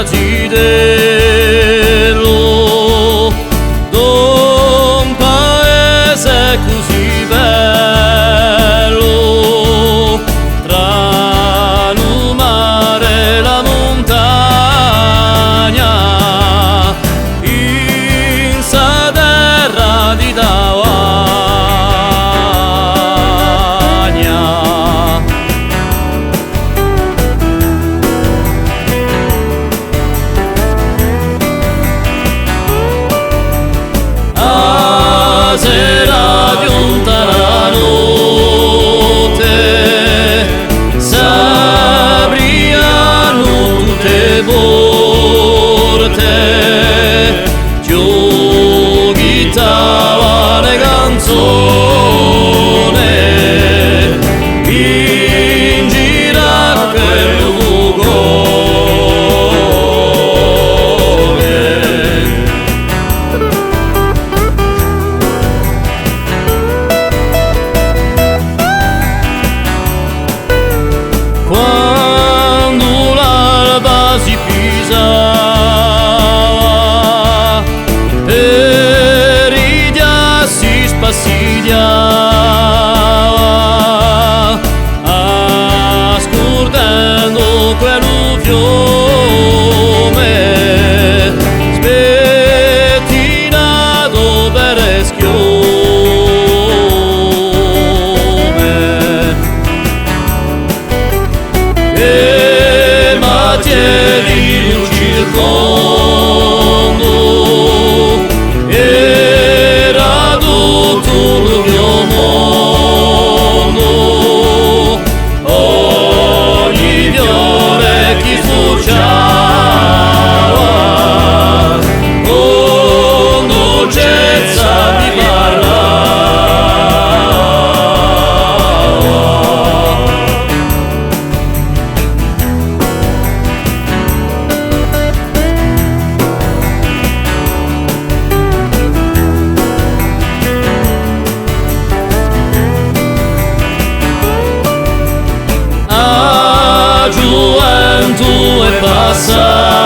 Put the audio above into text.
Brasidello, d'un paese così bello, tra il mare e la montagna, in sa terra di Tawagna. Sera giunta la notte, s'apriano tutte porte, giochitava le canzoni, in gira quel lugone. Quando l'alba si pisava, per i dia si spassigliava, ascoltando quello fiume, spettinato per le schiume. E Mattieri un circondo, era tutto il mio mondo, ogni fiore che sfociava, con dolcezza mi parlava. Gioventù è passata,